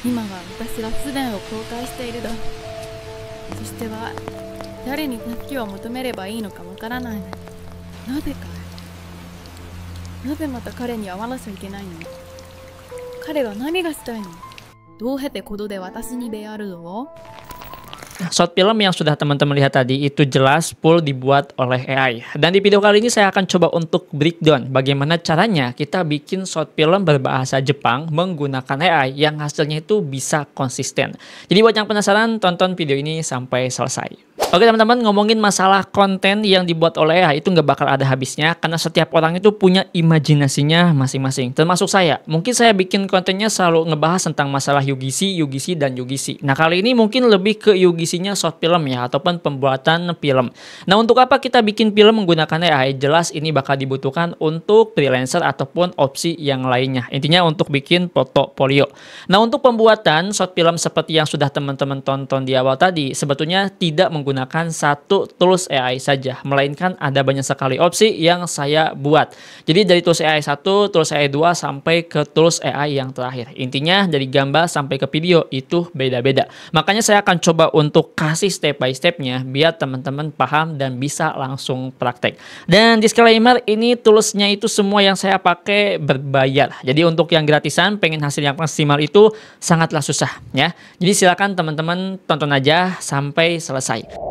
今は私は不電を公開しているだ。そしては誰に助けを求めればいいのかわからないの。なぜかい。なぜまた彼に会わなきゃいけないの。彼は何がしたいの。どうへてことで私に出会うの。Short film yang sudah teman-teman lihat tadi itu jelas full dibuat oleh AI. Dan di video kali ini saya akan coba untuk breakdown bagaimana caranya kita bikin short film berbahasa Jepang menggunakan AI yang hasilnya itu bisa konsisten. Jadi buat yang penasaran, tonton video ini sampai selesai. Oke teman-teman, ngomongin masalah konten yang dibuat oleh AI itu nggak bakal ada habisnya karena setiap orang itu punya imajinasinya masing-masing. Termasuk saya. Mungkin saya bikin kontennya selalu ngebahas tentang masalah UGC, dan UGC. Nah kali ini mungkin lebih ke UGC-nya short film ya, ataupun pembuatan film. Nah untuk apa kita bikin film menggunakan AI? Jelas ini bakal dibutuhkan untuk freelancer ataupun opsi yang lainnya. Intinya untuk bikin portofolio. Nah untuk pembuatan short film seperti yang sudah teman-teman tonton di awal tadi, sebetulnya tidak menggunakan satu tools AI saja, melainkan ada banyak sekali opsi yang saya buat. Jadi dari tools AI 1, tools AI 2 sampai ke tools AI yang terakhir. Intinya dari gambar sampai ke video itu beda-beda. Makanya saya akan coba untuk kasih step by stepnya biar teman-teman paham dan bisa langsung praktek. Dan disclaimer, ini toolsnya itu semua yang saya pakai berbayar. Jadi untuk yang gratisan pengen hasil yang maksimal itu sangatlah susah ya. Jadi silakan teman-teman tonton aja sampai selesai.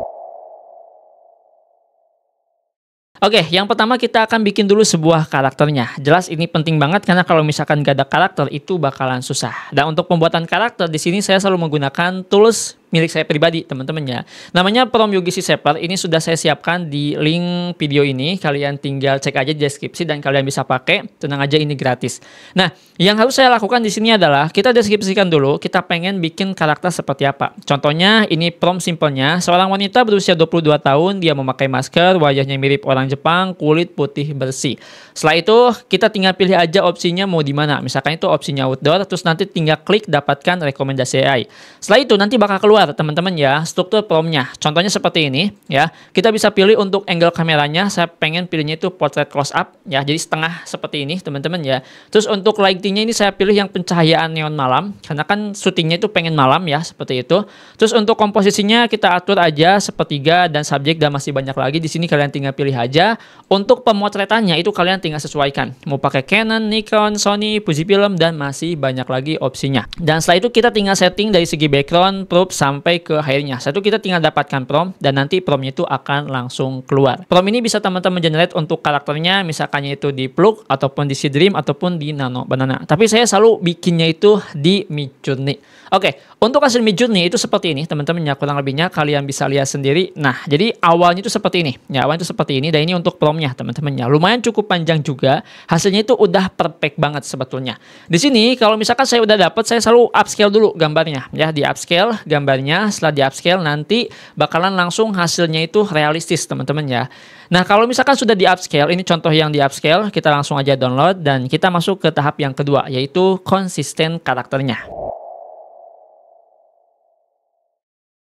Oke, yang pertama kita akan bikin dulu sebuah karakternya. Jelas ini penting banget karena kalau misalkan gak ada karakter itu bakalan susah. Dan untuk pembuatan karakter di sini saya selalu menggunakan tools milik saya pribadi teman-teman ya. Namanya From UGC Shaper. Ini sudah saya siapkan di link video ini. Kalian tinggal cek aja di deskripsi dan kalian bisa pakai. Tenang aja ini gratis. Nah, yang harus saya lakukan di sini adalah kita deskripsikan dulu kita pengen bikin karakter seperti apa. Contohnya ini prompt simpelnya, seorang wanita berusia 22 tahun, dia memakai masker, wajahnya mirip orang Jepang, kulit putih bersih. Setelah itu kita tinggal pilih aja opsinya mau di mana. Misalkan itu opsinya outdoor, terus nanti tinggal klik dapatkan rekomendasi AI. Setelah itu nanti bakal keluar teman-teman ya struktur promptnya. Contohnya seperti ini ya. Kita bisa pilih untuk angle kameranya. Saya pengen pilihnya itu portrait close up ya. Jadi setengah seperti ini teman-teman ya. Terus untuk lightingnya ini saya pilih yang pencahayaan neon malam karena kan syutingnya itu pengen malam ya seperti itu. Terus untuk komposisinya kita atur aja sepertiga dan subjek dan masih banyak lagi. Di sini kalian tinggal pilih aja. Untuk pemotretannya itu kalian tinggal sesuaikan. Mau pakai Canon, Nikon, Sony, Fujifilm dan masih banyak lagi opsinya. Dan setelah itu kita tinggal setting dari segi background, prop sampai ke akhirnya. Satu kita tinggal dapatkan prompt dan nanti promptnya itu akan langsung keluar. Prompt ini bisa teman-teman generate untuk karakternya misalkannya itu di Plug ataupun di Seedream ataupun di Nano Banana. Tapi saya selalu bikinnya itu di Midjourney. Oke, untuk hasil Midjourney itu seperti ini teman-teman ya, kurang lebihnya kalian bisa lihat sendiri. Nah, jadi awalnya itu seperti ini. Ya, awalnya itu seperti ini dan ini untuk promptnya teman-teman ya. Lumayan cukup panjang juga. Hasilnya itu udah perfect banget sebetulnya. Di sini kalau misalkan saya udah dapat, saya selalu upscale dulu gambarnya ya, di upscale gambarnya. Setelah di upscale nanti bakalan langsung hasilnya itu realistis teman-teman ya. Nah kalau misalkan sudah di upscale, ini contoh yang di upscale, kita langsung aja download dan kita masuk ke tahap yang kedua yaitu konsisten karakternya.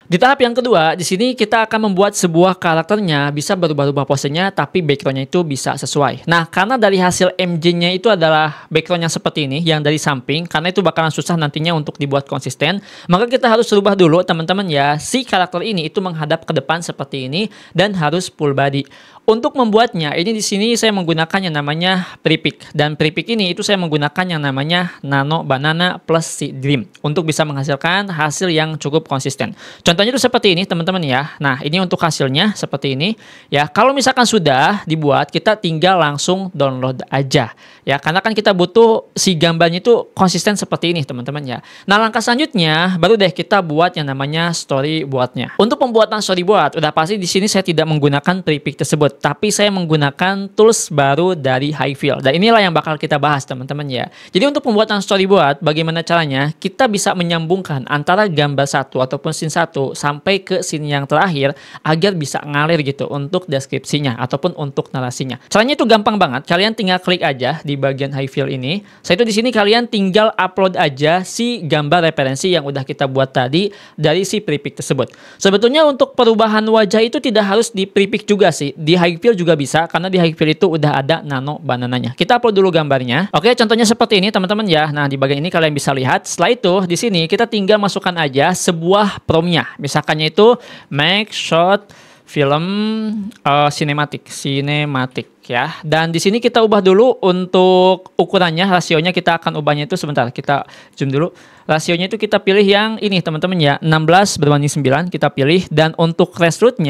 Di tahap yang kedua, di sini kita akan membuat sebuah karakternya bisa berubah-ubah posenya, tapi backgroundnya itu bisa sesuai. Nah, karena dari hasil MJ-nya itu adalah background yang seperti ini, yang dari samping, karena itu bakalan susah nantinya untuk dibuat konsisten, maka kita harus rubah dulu, teman-teman ya, si karakter ini itu menghadap ke depan seperti ini, dan harus full body. Untuk membuatnya, ini di sini saya menggunakan yang namanya Prepik, dan Prepik ini itu saya menggunakan yang namanya Nano Banana plus Seedream untuk bisa menghasilkan hasil yang cukup konsisten. Contohnya itu seperti ini teman-teman ya. Nah ini untuk hasilnya seperti ini ya. Kalau misalkan sudah dibuat, kita tinggal langsung download aja ya. Karena kan kita butuh si gambarnya itu konsisten seperti ini teman-teman ya. Nah langkah selanjutnya baru deh kita buat yang namanya storyboardnya. Untuk pembuatan storyboard udah pasti di sini saya tidak menggunakan Prepik tersebut, tapi saya menggunakan tools baru dari Highfill. Dan inilah yang bakal kita bahas teman-teman ya. Jadi untuk pembuatan storyboard, bagaimana caranya? Kita bisa menyambungkan antara gambar satu ataupun scene satu sampai ke scene yang terakhir agar bisa ngalir gitu untuk deskripsinya ataupun untuk narasinya. Caranya itu gampang banget. Kalian tinggal klik aja di bagian Highfill ini. Setelah itu di sini kalian tinggal upload aja si gambar referensi yang udah kita buat tadi dari si Prepik tersebut. Sebetulnya untuk perubahan wajah itu tidak harus di Prepik juga sih. Di high fill juga bisa, karena di high fill itu udah ada nano banananya. Kita upload dulu gambarnya. Oke, contohnya seperti ini teman-teman ya. Nah, di bagian ini kalian bisa lihat. Setelah itu di sini kita tinggal masukkan aja sebuah promnya. Misalkannya itu make shot film sinematik ya. Dan di sini kita ubah dulu untuk ukurannya, rasionya kita akan ubahnya itu sebentar. Kita zoom dulu. Rasionya itu kita pilih yang ini teman-teman ya, 16:9 kita pilih. Dan untuk output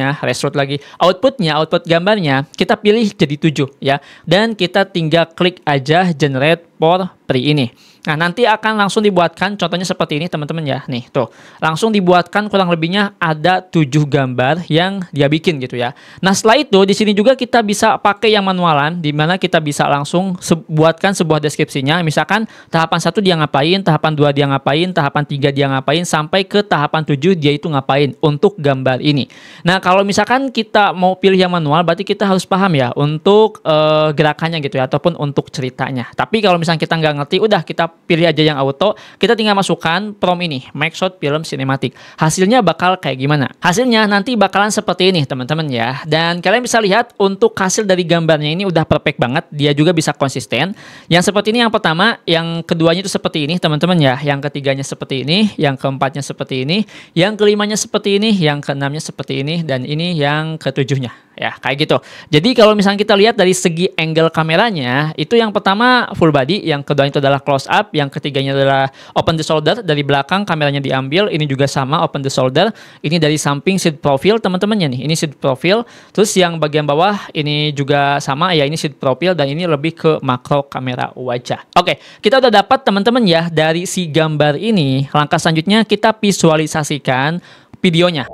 gambarnya kita pilih jadi 7 ya. Dan kita tinggal klik aja generate for free ini. Nah, nanti akan langsung dibuatkan contohnya seperti ini teman-teman ya. Nih, tuh. Langsung dibuatkan kurang lebihnya ada 7 gambar yang dia bikin gitu ya. Nah, setelah itu di sini juga kita bisa pakai yang manualan, di mana kita bisa langsung buatkan sebuah deskripsinya. Misalkan tahapan 1 dia ngapain, tahapan 2 dia ngapain, tahapan 3 dia ngapain, sampai ke tahapan 7 dia itu ngapain untuk gambar ini. Nah, kalau misalkan kita mau pilih yang manual, berarti kita harus paham ya untuk gerakannya gitu ya, ataupun untuk ceritanya. Tapi kalau misalkan kita nggak ngerti, udah kita pilih aja yang auto, kita tinggal masukkan prompt ini, make shot film sinematik. Hasilnya bakal kayak gimana? Hasilnya nanti bakalan seperti ini teman-teman ya. Dan kalian bisa lihat untuk hasil dari gambarnya ini udah perfect banget, dia juga bisa konsisten. Yang seperti ini yang pertama, yang keduanya itu seperti ini teman-teman ya, yang ketiganya seperti ini, yang keempatnya seperti ini, yang kelimanya seperti ini, yang keenamnya seperti ini, dan ini yang ketujuhnya. Ya, kayak gitu. Jadi kalau misalnya kita lihat dari segi angle kameranya, itu yang pertama full body, yang kedua itu adalah close up, yang ketiganya adalah open the shoulder, dari belakang kameranya diambil, ini juga sama open the shoulder, ini dari samping side profile teman-temannya nih, ini side profile, terus yang bagian bawah ini juga sama ya, ini side profile, dan ini lebih ke makro kamera wajah. Oke, kita udah dapat teman-teman ya dari si gambar ini. Langkah selanjutnya kita visualisasikan videonya.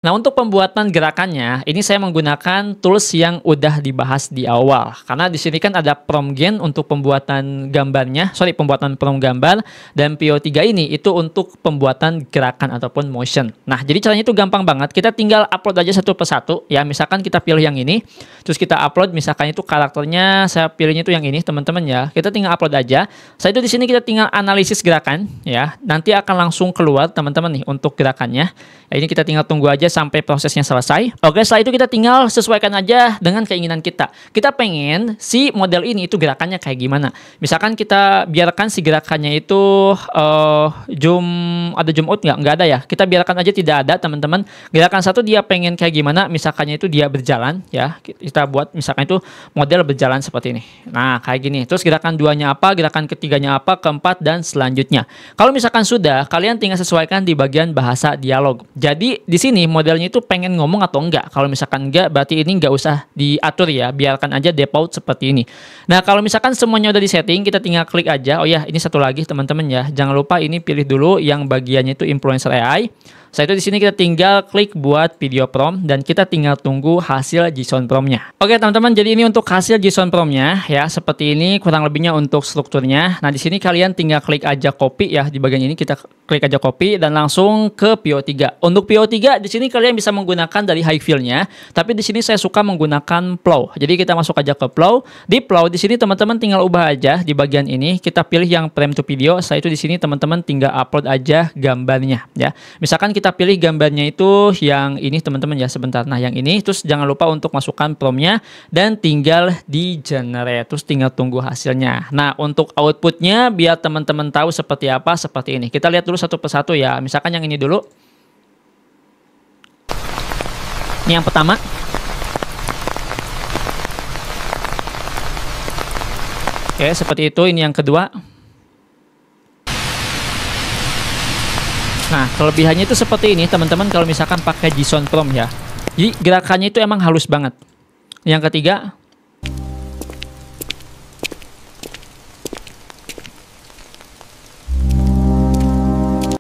Nah, untuk pembuatan gerakannya, ini saya menggunakan tools yang udah dibahas di awal. Karena di sini kan ada prompt gen untuk pembuatan gambarnya, pembuatan prompt gambar, dan PO3 ini itu untuk pembuatan gerakan ataupun motion. Nah, jadi caranya itu gampang banget. Kita tinggal upload aja satu persatu. Ya, misalkan kita pilih yang ini, terus kita upload, misalkan itu karakternya, saya pilihnya itu yang ini, teman-teman ya. Kita tinggal upload aja. Setelah itu di sini kita tinggal analisis gerakan, ya. Nanti akan langsung keluar, teman-teman nih, untuk gerakannya. Ya, ini kita tinggal tunggu aja sampai prosesnya selesai. Oke, setelah itu kita tinggal sesuaikan aja dengan keinginan kita. Kita pengen si model ini itu gerakannya kayak gimana. Misalkan kita biarkan si gerakannya itu ada zoom out nggak? Nggak ada ya. Kita biarkan aja tidak ada, teman-teman. Gerakan 1 dia pengen kayak gimana, misalkannya itu dia berjalan ya. Kita buat misalkan itu model berjalan seperti ini. Nah, kayak gini. Terus gerakan 2-nya apa, gerakan ketiganya apa, keempat, dan selanjutnya. Kalau misalkan sudah, kalian tinggal sesuaikan di bagian bahasa dialog. Jadi di sini modelnya itu pengen ngomong atau enggak. Kalau misalkan enggak, berarti ini enggak usah diatur ya, biarkan aja default seperti ini. Nah, kalau misalkan semuanya udah di setting, kita tinggal klik aja. Oh ya, ini satu lagi teman-teman ya, jangan lupa ini pilih dulu yang bagiannya itu influencer AI. Setelah itu di sini kita tinggal klik buat video prompt, dan kita tinggal tunggu hasil JSON prompt-nya. Oke teman-teman, jadi ini untuk hasil JSON prompt-nya ya, seperti ini kurang lebihnya untuk strukturnya. Nah, di sini kalian tinggal klik aja copy ya, di bagian ini kita klik aja copy dan langsung ke PO3. Untuk PO3 di sini kalian bisa menggunakan dari high fill-nya, tapi di sini saya suka menggunakan flow. Jadi kita masuk aja ke flow. Di flow di sini teman-teman tinggal ubah aja di bagian ini, kita pilih yang frame to video. Setelah itu di sini teman-teman tinggal upload aja gambarnya ya. Misalkan kita pilih gambarnya itu yang ini teman-teman ya, sebentar. Nah, yang ini, terus jangan lupa untuk masukkan prompt-nya dan tinggal di generate, terus tinggal tunggu hasilnya. Nah, untuk outputnya biar teman-teman tahu seperti apa, seperti ini. Kita lihat dulu satu persatu ya. Misalkan yang ini dulu. Ini yang pertama. Oke, seperti itu. Ini yang kedua. Nah, kelebihannya itu seperti ini teman-teman kalau misalkan pakai JSON prompt ya. Jadi gerakannya itu emang halus banget. Yang ketiga.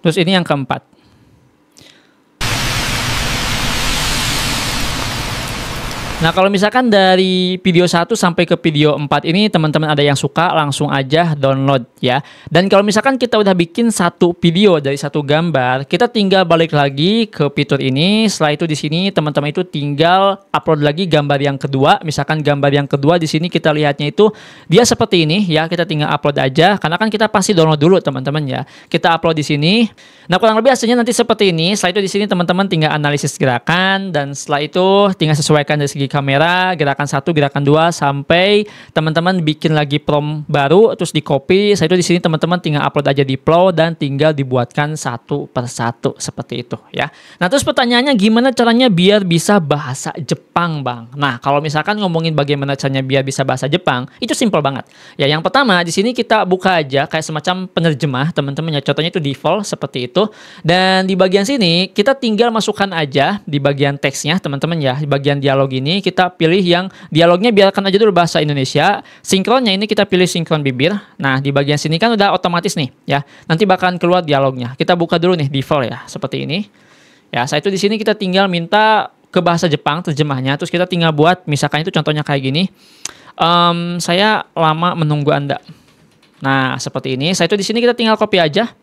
Terus ini yang keempat. Nah, kalau misalkan dari video 1 sampai ke video 4 ini teman-teman ada yang suka, langsung aja download ya. Dan kalau misalkan kita udah bikin satu video dari satu gambar, kita tinggal balik lagi ke fitur ini. Setelah itu di sini teman-teman itu tinggal upload lagi gambar yang kedua. Misalkan gambar yang kedua di sini kita lihatnya itu dia seperti ini ya. Kita tinggal upload aja karena kan kita pasti download dulu teman-teman ya. Kita upload di sini. Nah, kurang lebih hasilnya nanti seperti ini. Setelah itu di sini teman-teman tinggal analisis gerakan dan setelah itu tinggal sesuaikan dari segi kamera, gerakan 1, gerakan 2 sampai teman-teman bikin lagi prompt baru terus di copy. Setelah itu di sini teman-teman tinggal upload aja di Flow dan tinggal dibuatkan satu persatu seperti itu ya. Nah, terus pertanyaannya gimana caranya biar bisa bahasa Jepang, Bang? Nah, kalau misalkan ngomongin bagaimana caranya biar bisa bahasa Jepang, itu simpel banget. Ya, yang pertama di sini kita buka aja kayak semacam penerjemah, teman-teman ya. Contohnya itu default seperti itu. Dan di bagian sini kita tinggal masukkan aja di bagian teksnya, teman-teman ya. Di bagian dialog ini kita pilih yang dialognya biarkan aja dulu bahasa Indonesia. Sinkronnya ini kita pilih sinkron bibir. Nah, di bagian sini kan udah otomatis nih ya. Nanti bakalan keluar dialognya. Kita buka dulu nih default ya, seperti ini. Ya, saat itu di sini kita tinggal minta ke bahasa Jepang terjemahnya. Terus kita tinggal buat misalkan itu contohnya kayak gini. Saya lama menunggu Anda. Nah, seperti ini. Saat itu di sini kita tinggal copy aja.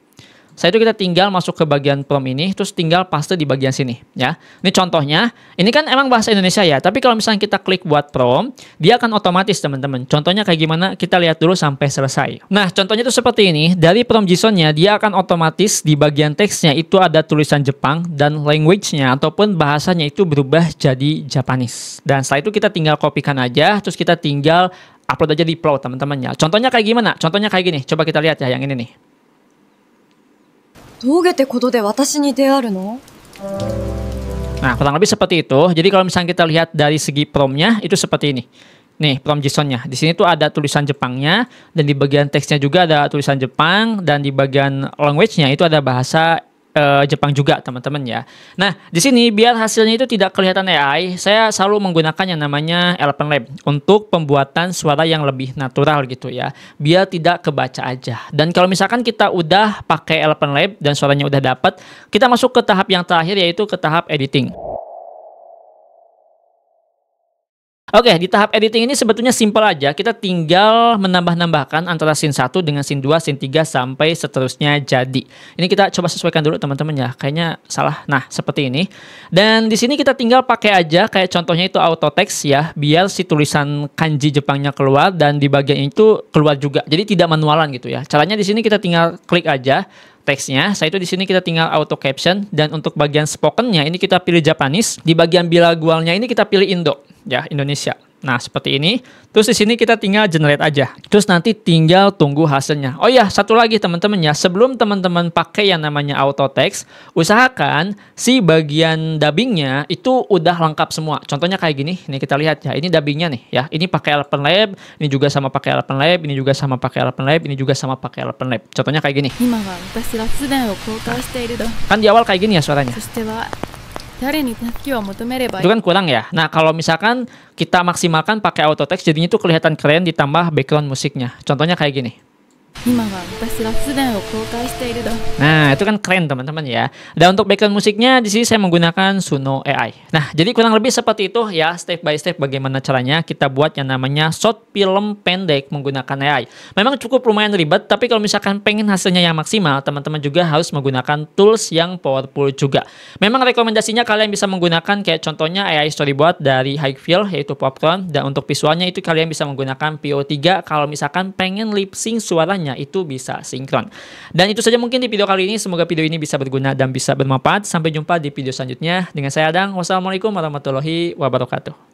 Setelah itu kita tinggal masuk ke bagian prompt ini, terus tinggal paste di bagian sini ya. Ini contohnya, ini kan emang bahasa Indonesia ya, tapi kalau misalnya kita klik buat prompt, dia akan otomatis teman-teman. Contohnya kayak gimana, kita lihat dulu sampai selesai. Nah, contohnya itu seperti ini, dari prompt JSON-nya, dia akan otomatis di bagian teksnya itu ada tulisan Jepang, dan language-nya ataupun bahasanya itu berubah jadi Japanese. Dan setelah itu kita tinggal kopikan aja, terus kita tinggal upload aja di Flow teman-teman ya. Contohnya kayak gimana? Contohnya kayak gini, coba kita lihat ya yang ini nih. どうげってことで私に出会うの? Nah, kurang lebih seperti itu. Jadi kalau misalnya kita lihat dari segi promptnya itu seperti ini. Nih, prompt JSON-nya. Di sini tuh ada tulisan Jepangnya dan di bagian teksnya juga ada tulisan Jepang dan di bagian language-nya itu ada bahasa Jepang juga, teman-teman ya. Nah, di sini biar hasilnya itu tidak kelihatan AI, saya selalu menggunakan yang namanya Elephant Lab untuk pembuatan suara yang lebih natural gitu ya. Biar tidak kebaca aja. Dan kalau misalkan kita udah pakai Elephant Lab dan suaranya udah dapat, kita masuk ke tahap yang terakhir yaitu ke tahap editing. Oke, di tahap editing ini sebetulnya simpel aja. Kita tinggal menambah-nambahkan antara scene 1 dengan scene 2, scene 3 sampai seterusnya jadi. Ini kita coba sesuaikan dulu teman-teman ya. Kayaknya salah. Nah, seperti ini. Dan di sini kita tinggal pakai aja kayak contohnya itu auto text ya, biar si tulisan kanji Jepangnya keluar dan di bagian itu keluar juga. Jadi tidak manualan gitu ya. Caranya di sini kita tinggal klik aja teksnya. Saya itu di sini kita tinggal auto caption dan untuk bagian spokennya ini kita pilih Japanese. Di bagian bilingualnya ini kita pilih Indo. Ya, Indonesia. Nah, seperti ini. Terus di sini kita tinggal generate aja. Terus nanti tinggal tunggu hasilnya. Oh ya, satu lagi teman-teman ya. Sebelum teman-teman pakai yang namanya auto text, usahakan si bagian dubbingnya itu udah lengkap semua. Contohnya kayak gini. Ini kita lihat ya. Ini dubbingnya nih ya. Ini pakai Elephant Lab, ini juga sama pakai Elephant Lab, ini juga sama pakai Elephant Lab, ini juga sama pakai Elephant Lab. Contohnya kayak gini. Kan di awal kayak gini ya suaranya. Itu kan kurang ya. Nah, kalau misalkan kita maksimalkan pakai auto text, jadinya itu kelihatan keren ditambah background musiknya. Contohnya kayak gini. Nah, itu kan keren teman-teman ya. Dan untuk background musiknya di sini saya menggunakan Suno AI. Nah, jadi kurang lebih seperti itu ya, step by step bagaimana caranya kita buat yang namanya short film pendek menggunakan AI. Memang cukup lumayan ribet, tapi kalau misalkan pengen hasilnya yang maksimal, teman-teman juga harus menggunakan tools yang powerful juga. Memang rekomendasinya kalian bisa menggunakan kayak contohnya AI storyboard dari Hikvill yaitu Popcorn, dan untuk visualnya itu kalian bisa menggunakan PO3 kalau misalkan pengen lip sync suaranya itu bisa sinkron. Dan itu saja mungkin di video kali ini. Semoga video ini bisa berguna dan bisa bermanfaat. Sampai jumpa di video selanjutnya. Dengan saya Adang. Wassalamualaikum warahmatullahi wabarakatuh.